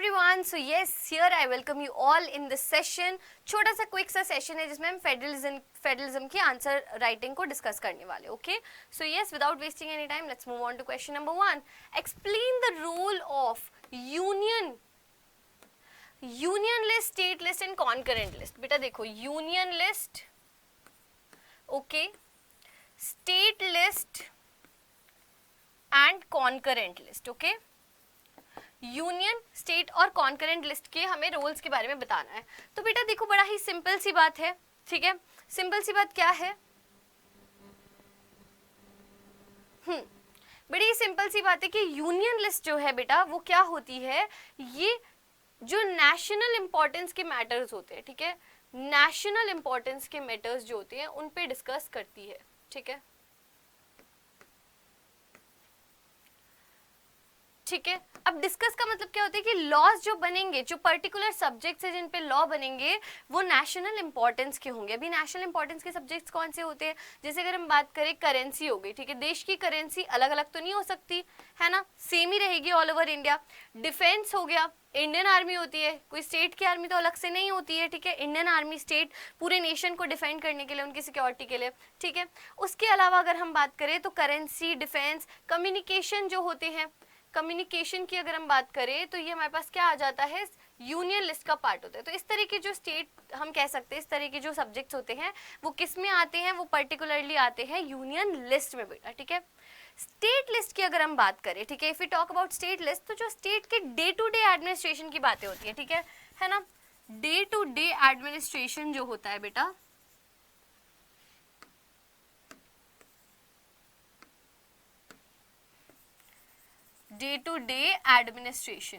everyone. So yes, here I welcome you all in this session. छोटा सा quick सा session है जिसमें हम फेडरलिज्म की आंसर राइटिंग को डिस्कस करने वाले. Okay, so yes, without wasting any time, let's move on to question number 1. Explain the role of union list, state list and concurrent list. बेटा देखो, union list, okay, state list and concurrent list. Okay, union, state और concurrent list के हमें roles के बारे में बताना है. तो बेटा देखो, बड़ा ही सिंपल सी बात है. ठीक है, सिंपल सी बात क्या है? बड़ी ही सिंपल सी बात है कि यूनियन लिस्ट जो है बेटा वो क्या होती है, ये जो नेशनल इंपॉर्टेंस के मैटर्स होते हैं, ठीक है, नेशनल इंपॉर्टेंस के मैटर्स जो होते हैं उन पे डिस्कस करती है. ठीक है, ठीक है. अब डिस्कस का मतलब क्या होता है कि लॉज जो बनेंगे, जो पर्टिकुलर सब्जेक्ट्स है जिन पे लॉ बनेंगे वो नेशनल इंपॉर्टेंस के होंगे. अभी नेशनल इंपॉर्टेंस के सब्जेक्ट्स कौन से होते हैं? जैसे अगर हम बात करें, करेंसी हो गई. ठीक है, देश की करेंसी अलग अलग तो नहीं हो सकती है ना, सेम ही रहेगी ऑल ओवर इंडिया. डिफेंस हो गया, इंडियन आर्मी होती है, कोई स्टेट की आर्मी तो अलग से नहीं होती है. ठीक है, इंडियन आर्मी स्टेट पूरे नेशन को डिफेंड करने के लिए, उनकी सिक्योरिटी के लिए. ठीक है, उसके अलावा अगर हम बात करें तो करेंसी, डिफेंस, कम्युनिकेशन जो होते हैं, कम्युनिकेशन की अगर हम बात करें तो ये हमारे पास क्या आ जाता है, यूनियन लिस्ट का पार्ट होता है. तो इस तरह के जो स्टेट हम कह सकते हैं, इस तरह के जो सब्जेक्ट्स होते हैं वो किस में आते हैं, वो पर्टिकुलरली आते हैं यूनियन लिस्ट में बेटा. ठीक है, स्टेट लिस्ट की अगर हम बात करें, ठीक है, if you talk about state list, तो जो स्टेट के डे टू डे एडमिनिस्ट्रेशन की बातें होती है, ठीक है ना, डे टू डे एडमिनिस्ट्रेशन जो होता है बेटा, डे टू डे एडमिनिस्ट्रेशन,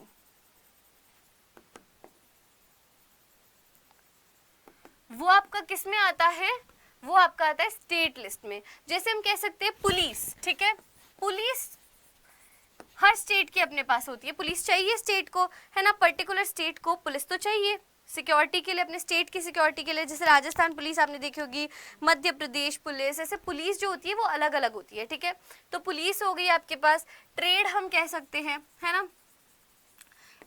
वो आपका किस में आता है, वो आपका आता है स्टेट लिस्ट में. जैसे हम कह सकते हैं पुलिस. ठीक है, पुलिस हर स्टेट के अपने पास होती है, पुलिस चाहिए स्टेट को, है ना, पर्टिकुलर स्टेट को पुलिस तो चाहिए सिक्योरिटी के लिए, अपने स्टेट की सिक्योरिटी के लिए. जैसे राजस्थान पुलिस आपने देखी होगी, मध्य प्रदेश पुलिस, ऐसे पुलिस जो होती है वो अलग अलग होती है. ठीक है, तो पुलिस हो गई आपके पास. ट्रेड हम कह सकते हैं, है ना,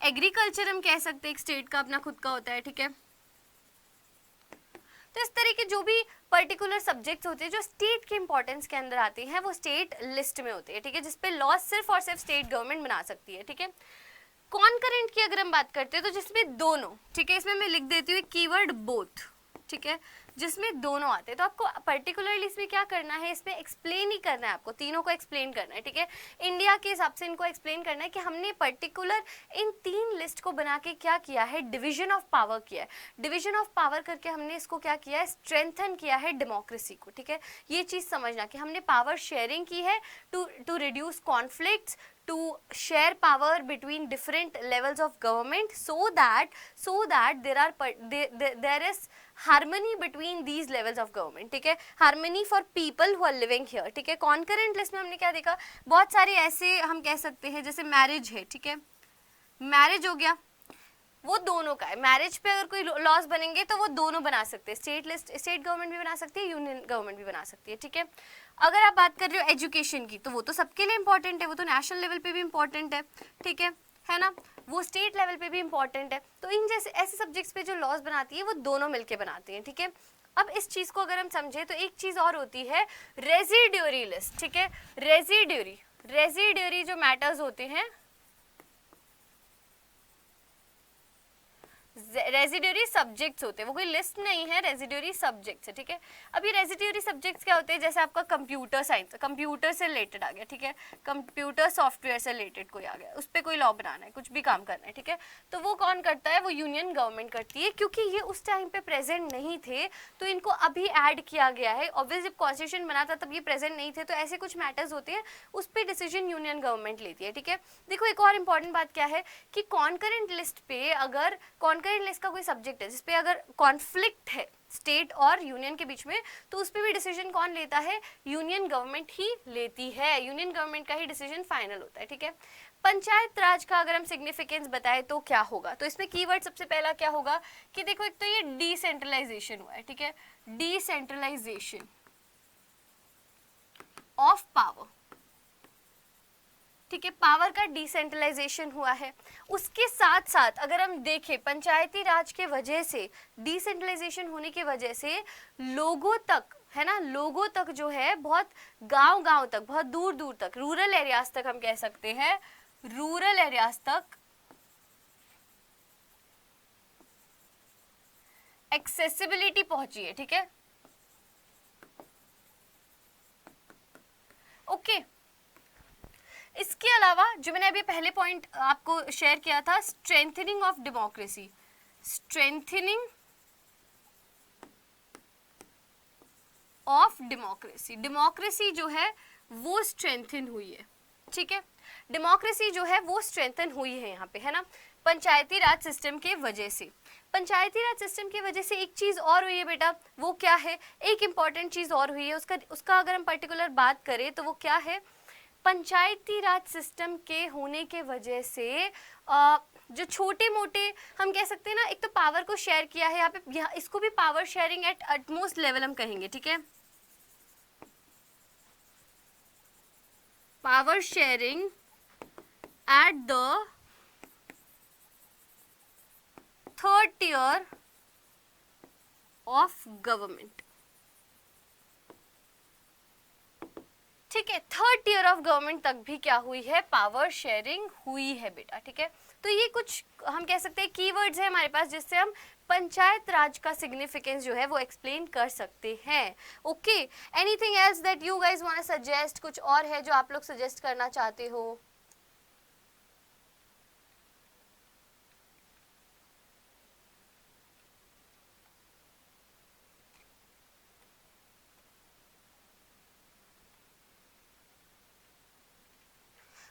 एग्रीकल्चर हम कह सकते हैं, एक स्टेट का अपना खुद का होता है. ठीक है, तो इस तरह के जो भी पर्टिकुलर सब्जेक्ट्स होते हैं जो स्टेट के इंपॉर्टेंस के अंदर आते हैं वो स्टेट लिस्ट में होते हैं. ठीक है, जिसपे लॉ सिर्फ और सिर्फ स्टेट गवर्नमेंट बना सकती है. ठीक है, कॉन्करेंट की अगर हम बात करते हैं तो जिसमें दोनों, ठीक है, इसमें मैं लिख देती हूँ कीवर्ड बोथ. ठीक है, जिसमें दोनों आते हैं. तो आपको पर्टिकुलरली इसमें क्या करना है, इसमें एक्सप्लेन ही करना है, आपको तीनों को एक्सप्लेन करना है. ठीक है, इंडिया के हिसाब से इनको एक्सप्लेन करना है कि हमने पर्टिकुलर इन तीन लिस्ट को बना के क्या किया है, डिवीजन ऑफ पावर किया है. डिवीजन ऑफ पावर करके हमने इसको क्या किया है, स्ट्रेंथन किया है डेमोक्रेसी को. ठीक है, ये चीज समझना कि हमने पावर शेयरिंग की है to reduce conflicts, to share power between different levels of government so that there is harmony between these levels of government. ठीक है, harmony for people who are living here. ठीक है, concurrent list में हमने क्या देखा, बहुत सारे ऐसे हम कह सकते हैं, जैसे मैरिज है. ठीक है, मैरिज हो गया, वो दोनों का है. मैरिज पे अगर कोई लॉज बनेंगे तो वो दोनों बना सकते हैं, स्टेट लिस्ट, स्टेट गवर्नमेंट भी बना सकती है, यूनियन गवर्नमेंट भी बना सकती है. ठीक है, अगर आप बात कर रहे हो एजुकेशन की तो वो तो सबके लिए इंपॉर्टेंट है, वो तो नेशनल लेवल पे भी इंपॉर्टेंट है. ठीक है ना, वो स्टेट लेवल पे भी इंपॉर्टेंट है. तो इन जैसे ऐसे सब्जेक्ट्स पे जो लॉज बनाती है वो दोनों मिलके बनाते हैं. ठीक है, अब इस चीज को अगर हम समझे तो एक चीज और होती है रेजिड्यूरी लिस्ट. ठीक है, रेजिड्यूरी जो मैटर्स होते हैं, रेजिड्यूरी सब्जेक्ट्स होते हैं, वो कोई लिस्ट नहीं है, रेजिड्यूरी सब्जेक्ट्स है. ठीक है, अभी रेजिड्यूरी सब्जेक्ट्स क्या होते हैं, जैसे आपका कंप्यूटर साइंस, कंप्यूटर से रिलेटेड आ गया. ठीक है, कंप्यूटर सॉफ्टवेयर से रिलेटेड कोई आ गया, उस पर कोई लॉ बनाना है, कुछ भी काम करना है. ठीक है, तो वो कौन करता है, वो यूनियन गवर्नमेंट करती है. क्योंकि ये उस टाइम पे प्रेजेंट नहीं थे तो इनको अभी ऐड किया गया है. ऑब्वियसली जब कॉन्स्टिट्यूशन बना था तब ये प्रेजेंट नहीं थे, तो ऐसे कुछ मैटर्स होते हैं उस पर डिसीजन यूनियन गवर्नमेंट लेती है. ठीक है, देखो एक और इंपॉर्टेंट बात क्या है कि कॉन्करेंट लिस्ट पे, अगर कॉन्करेंट लिस्ट का कोई सब्जेक्ट है जिसपे अगर कॉन्फ्लिक्ट है स्टेट और यूनियन के बीच में, तो उस पे भी डिसीजन कौन लेता है, यूनियन गवर्नमेंट ही लेती है. यूनियन गवर्नमेंट का ही डिसीजन फाइनल होता है. ठीक है, पंचायत राज का अगर हम सिग्निफिकेंस बताएं तो क्या होगा, तो इसमें कीवर्ड सबसे पहला क्या होगा कि देखो, एक तो ये डिसेंट्रलाइजेशन हुआ है. ठीक है, डिसेंट्रलाइजेशन ऑफ पावर. ठीक है, पावर का डिसेंट्रलाइजेशन हुआ है। उसके साथ साथ अगर हम देखें पंचायती राज के वजह से, डिसेंट्रलाइजेशन होने की वजह से लोगों तक, है ना, लोगों तक जो है बहुत गांव गांव तक, बहुत दूर दूर तक, रूरल एरियाज तक, हम कह सकते हैं रूरल एरियाज तक एक्सेसिबिलिटी पहुंची है। ठीक है, ओके। इसके अलावा जो मैंने अभी पहले पॉइंट आपको शेयर किया था, strengthening of democracy, strengthening of democracy, democracy जो है वो स्ट्रेंथन हुई है। ठीक है, डेमोक्रेसी जो है वो स्ट्रेंथन हुई है यहाँ पे, है ना, पंचायती राज सिस्टम के वजह से। पंचायती राज सिस्टम की वजह से एक चीज और हुई है बेटा, वो क्या है, एक इंपॉर्टेंट चीज और हुई है, उसका अगर हम पर्टिकुलर बात करें तो वो क्या है, पंचायती राज सिस्टम के होने के वजह से जो छोटे मोटे, हम कह सकते हैं ना, एक तो पावर को शेयर किया है यहाँ पे, इसको भी power sharing at utmost level हम कहेंगे। ठीक है, power sharing at the third tier of government. ठीक है, थर्ड टियर ऑफ गवर्नमेंट तक भी क्या हुई है, पावर शेयरिंग हुई है बेटा। ठीक है, तो ये कुछ हम कह सकते हैं कीवर्ड्स है हमारे पास जिससे हम पंचायत राज का सिग्निफिकेंस जो है वो एक्सप्लेन कर सकते हैं। Okay, anything else that you guys want to suggest, कुछ और है जो आप लोग सजेस्ट करना चाहते हो?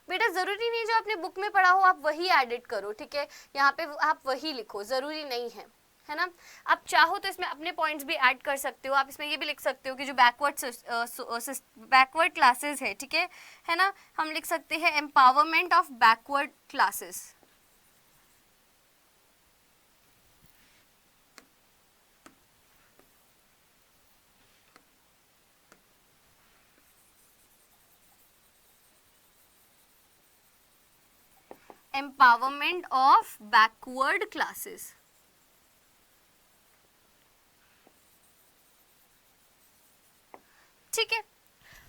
बेटा जरूरी नहीं जो आपने बुक में पढ़ा हो आप वही एडिट करो। ठीक है, यहाँ पे आप वही लिखो, जरूरी नहीं है ना। आप चाहो तो इसमें अपने पॉइंट्स भी ऐड कर सकते हो। आप इसमें ये भी लिख सकते हो कि जो बैकवर्ड क्लासेस है, ठीक है ना, हम लिख सकते हैं empowerment of backward classes. Empowerment of backward classes. ठीक है,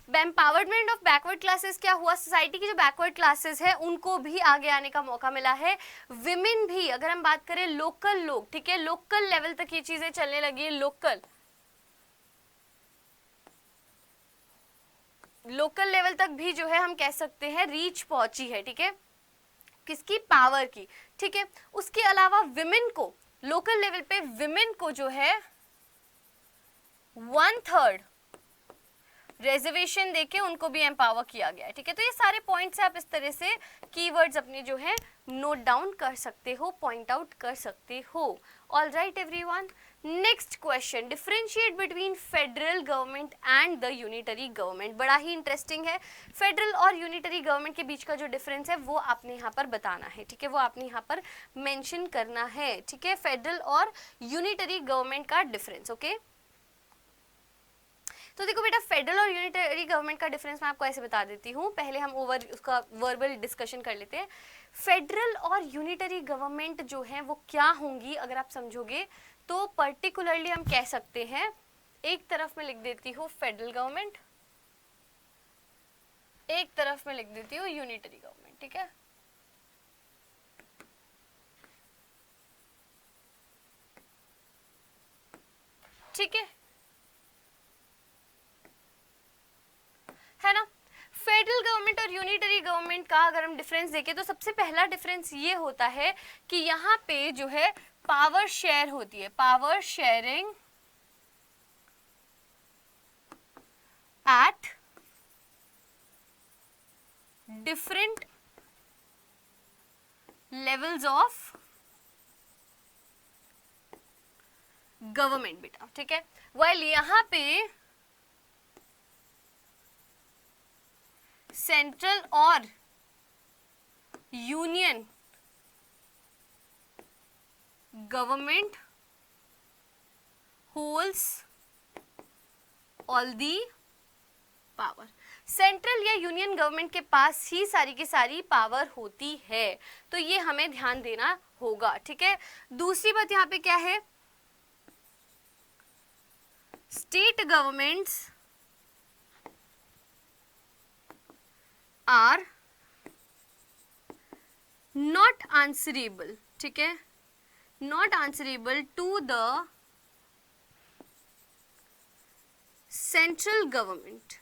एम्पावरमेंट ऑफ बैकवर्ड क्लासेस क्या हुआ, सोसाइटी की जो बैकवर्ड क्लासेस है उनको भी आगे आने का मौका मिला है। विमेन भी, अगर हम बात करें लोकल लोग, ठीक है, लोकल लेवल तक ये चीजें चलने लगी है। लोकल लेवल तक भी जो है हम कह सकते हैं रीच पहुंची है। ठीक है, किसकी, पावर की। ठीक है, उसके अलावा विमेन को, लोकल लेवल पे विमेन को जो है 1/3 रिजर्वेशन देके उनको भी एम्पावर किया गया है। ठीक है, तो ये सारे पॉइंट्स आप इस तरह से कीवर्ड्स अपने जो है नोट डाउन कर सकते हो, पॉइंट आउट कर सकते हो। All right everyone, next question, differentiate between federal government and the unitary government. बड़ा ही इंटरेस्टिंग है, फेडरल और यूनिटरी गवर्नमेंट के बीच का जो डिफरेंस है वो आपने यहाँ पर बताना है। ठीक है, वो आपने यहाँ पर मेंशन करना है। ठीक है, फेडरल और यूनिटरी गवर्नमेंट का डिफरेंस। ओके, तो देखो बेटा, फेडरल और यूनिटरी गवर्नमेंट का डिफरेंस मैं आपको ऐसे बता देती हूँ। पहले हम उसका वर्बल डिस्कशन कर लेते हैं। फेडरल और यूनिटरी गवर्नमेंट जो है वो क्या होंगी, अगर आप समझोगे तो पर्टिकुलरली हम कह सकते हैं, एक तरफ में लिख देती हूँ फेडरल गवर्नमेंट, एक तरफ में लिख देती हूँ यूनिटरी गवर्नमेंट। ठीक है, ठीक है ना। फेडरल गवर्नमेंट और यूनिटरी गवर्नमेंट का अगर हम डिफरेंस देखें तो सबसे पहला डिफरेंस ये होता है कि यहाँ पे जो है पावर शेयर होती है, power sharing at different levels of government बेटा। ठीक है, वाइल यहाँ पे सेंट्रल और union government holds all the power. Central या यूनियन गवर्नमेंट के पास ही सारी की सारी पावर होती है, तो ये हमें ध्यान देना होगा, ठीक है। दूसरी बात यहाँ पे क्या है, state governments are not answerable, ठीक है, not answerable to the central government,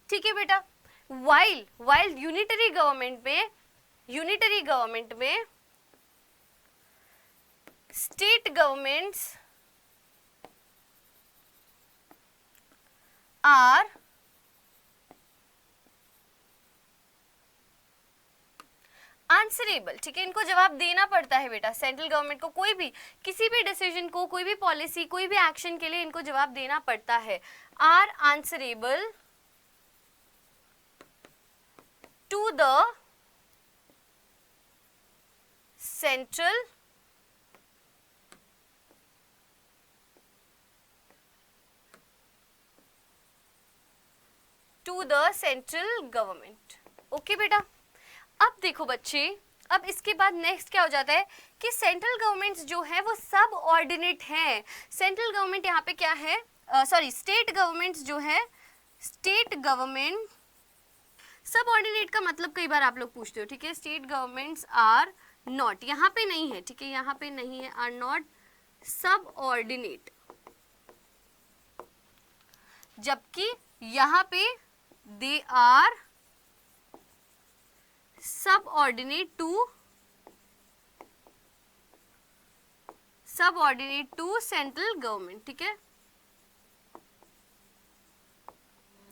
ठीक है बेटा। वाइल यूनिटरी गवर्नमेंट में स्टेट गवर्नमेंट्स आर आंसरेबल, ठीक है, इनको जवाब देना पड़ता है बेटा सेंट्रल गवर्नमेंट को, कोई भी किसी भी डिसीजन को, कोई भी पॉलिसी, कोई भी एक्शन के लिए इनको जवाब देना पड़ता है। Are answerable to the central government. Okay बेटा, अब देखो बच्चे, अब इसके बाद नेक्स्ट क्या हो जाता है कि सेंट्रल गवर्नमेंट्स जो है वो सब ऑर्डिनेट हैं। सेंट्रल गवर्नमेंट यहाँ पे क्या है, सॉरी स्टेट गवर्नमेंट्स जो है, स्टेट गवर्नमेंट सब ऑर्डिनेट का मतलब कई बार आप लोग पूछते हो, ठीक है। स्टेट गवर्नमेंट्स आर नॉट, यहाँ पे नहीं है, ठीक है, यहाँ पे नहीं है, आर नॉट सब ऑर्डिनेट, जबकि यहाँ पे they are subordinate to central government, ठीक है,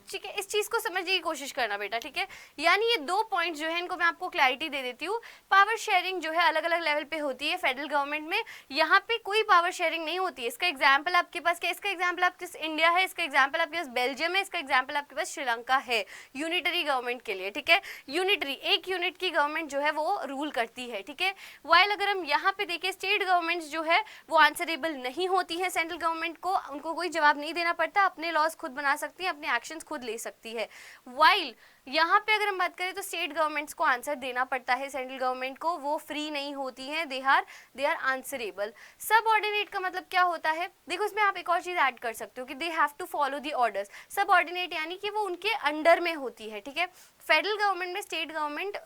ठीक है। इस चीज को समझने की कोशिश करना बेटा, ठीक है। यानी ये दो पॉइंट जो है इनको मैं आपको क्लैरिटी दे देती हूँ। पावर शेयरिंग जो है अलग अलग लेवल पे होती है फेडरल गवर्नमेंट में, यहाँ पे कोई पावर शेयरिंग नहीं होती है। इसका एग्जाम्पल आपके पास क्या, इसका एग्जाम्पल आपके पास इंडिया है, इसका एग्जाम्पल आपके पास बेल्जियम है, इसका एग्जाम्पल आपके पास श्रीलंका है, यूनिटरी गवर्नमेंट के लिए, ठीक है। यूनिटरी, एक यूनिट की गवर्नमेंट जो है वो रूल करती है, ठीक है। वाइल अगर हम यहाँ पे देखें, स्टेट गवर्नमेंट जो है वो आंसरेबल नहीं होती है सेंट्रल गवर्नमेंट को, उनको कोई जवाब नहीं देना पड़ता, अपने लॉज खुद बना सकती है, अपने एक्शंस खुद ले सकती है। वाइल यहाँ पे अगर हम बात करें तो स्टेट गवर्नमेंट्स को आंसर देना पड़ता है सेंट्रल गवर्नमेंट को, वो फ्री नहीं होती हैं, दे आर आंसरेबल। सब ऑर्डिनेट का मतलब क्या होता है, देखो इसमें आप एक और चीज ऐड कर सकते हो कि they have to follow the orders. Subordinate यानी कि वो उनके अंडर में होती है, ठीक है। फेडरल गवर्नमेंट में स्टेट गवर्नमेंट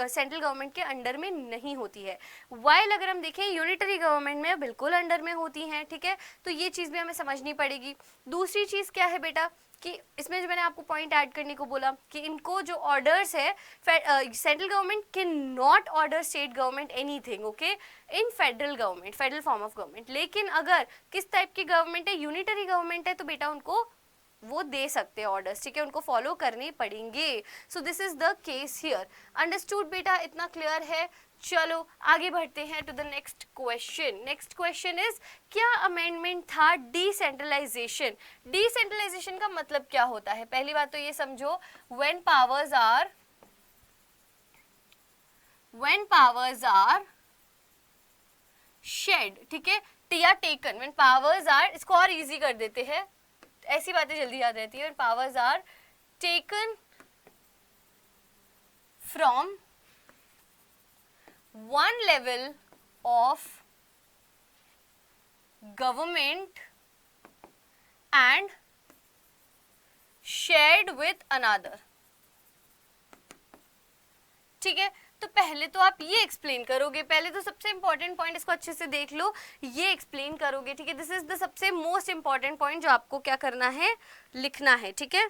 सेंट्रल गवर्नमेंट के अंडर में नहीं होती है। वाइल अगर हम देखें यूनिटरी गवर्नमेंट में बिल्कुल अंडर में होती हैं, ठीक है। तो ये चीज भी हमें समझनी पड़ेगी। दूसरी चीज क्या है बेटा कि इसमें जो मैंने आपको पॉइंट ऐड करने को बोला कि इनको जो ऑर्डर्स है, central government can not order state government anything, okay, in federal government, federal form of government. लेकिन अगर किस टाइप की गवर्नमेंट है, यूनिटरी गवर्नमेंट है, तो बेटा उनको वो दे सकते हैं ऑर्डर्स, ठीक है, उनको फॉलो करने पड़ेंगे। So this is the case here. Understood बेटा, इतना क्लियर है। चलो आगे बढ़ते हैं to the next question. Next question is, क्या अमेंडमेंट था डिसेंट्रलाइजेशन। डिसेंट्रलाइजेशन का मतलब क्या होता है, पहली बात तो ये समझो, व्हेन पावर्स आर शेड, ठीक है, या टेकन, व्हेन पावर्स आर, इसको और इजी कर देते हैं, ऐसी बातें जल्दी याद रहती है, when powers are taken from one level of government and shared with another, ठीक है। तो पहले तो आप ये एक्सप्लेन करोगे, पहले तो सबसे इंपॉर्टेंट पॉइंट इसको अच्छे से देख लो, ये एक्सप्लेन करोगे, ठीक है। दिस इज द सबसे मोस्ट इंपॉर्टेंट पॉइंट जो आपको क्या करना है, लिखना है, ठीक है।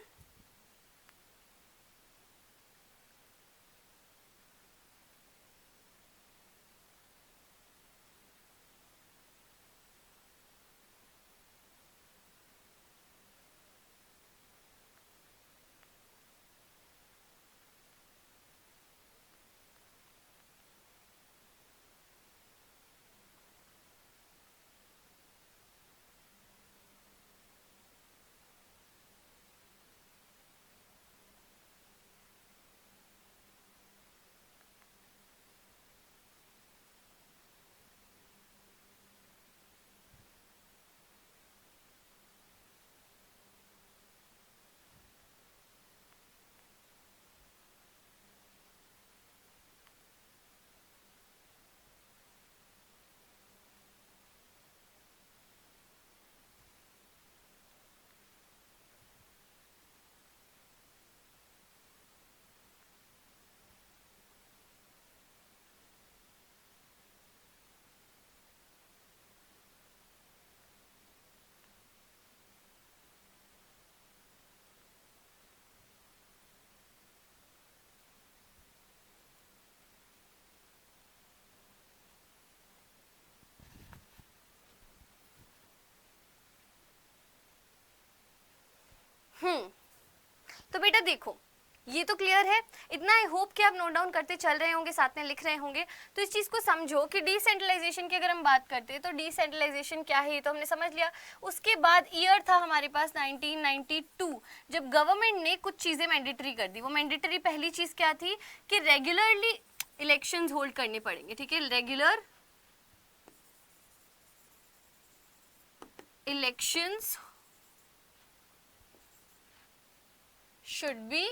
देखो ये तो क्लियर है, इतना आई होप कि आप नोट डाउन करते चल रहे होंगे, साथ में लिख रहे होंगे। तो इस चीज़ को समझो कि डिसेंट्रलाइजेशन की अगर हम बात करते हैं तो डिसेंट्रलाइजेशन क्या है ये तो हमने समझ लिया। उसके बाद ईयर था हमारे पास 1992, जब गवर्नमेंट ने कुछ चीज़ें मैंडेटरी कर दी। वो मैंडेटरी पहली चीज़ क्या थी कि रेगुलरली इलेक्शंस होल्ड करने पड़ेंगे, ठीक है, regular elections should be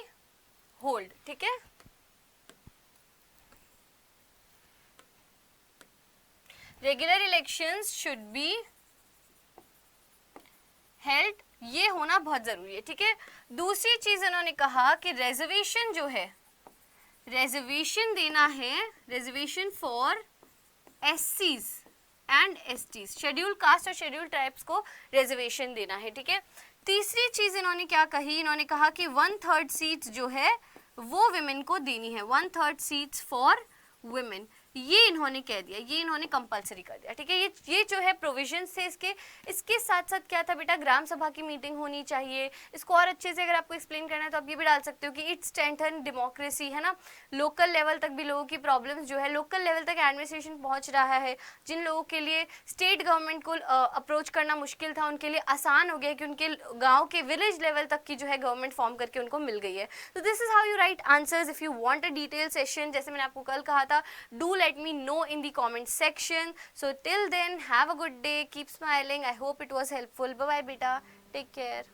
hold, ठीक है। Regular elections should be held, ये होना बहुत जरूरी है, ठीक है। दूसरी चीज उन्होंने कहा कि रिजर्वेशन जो है, रिजर्वेशन देना है, रिजर्वेशन फॉर एससीज एंड एसटीज, शेड्यूल कास्ट और शेड्यूल ट्राइब्स को रिजर्वेशन देना है, ठीक है। तीसरी चीज इन्होंने क्या कही, इन्होंने कहा कि 1/3 सीट्स जो है वो विमेन को देनी है, 1/3 सीट्स फॉर वुमेन, ये इन्होंने कह दिया, ये इन्होंने कंपलसरी कर दिया, ठीक है। ये जो है प्रोविजन थे इसके साथ साथ क्या था बेटा, ग्राम सभा की मीटिंग होनी चाहिए। इसको और अच्छे से अगर आपको एक्सप्लेन करना है तो आप ये भी डाल सकते हो कि इट्स स्ट्रेंथन डेमोक्रेसी, है ना, लोकल लेवल तक भी लोगों की प्रॉब्लम्स जो है लोकल लेवल तक एडमिनिस्ट्रेशन पहुंच रहा है। जिन लोगों के लिए स्टेट गवर्नमेंट को अप्रोच करना मुश्किल था उनके लिए आसान हो गया कि उनके गाँव के विलेज लेवल तक की जो है गवर्नमेंट फॉर्म करके उनको मिल गई है। तो this is how you right answers. If you want a detail session, जैसे मैंने आपको कल कहा था, do let me know in the comment section. So till then, have a good day, keep smiling. I hope it was helpful. Bye bye beta, take care.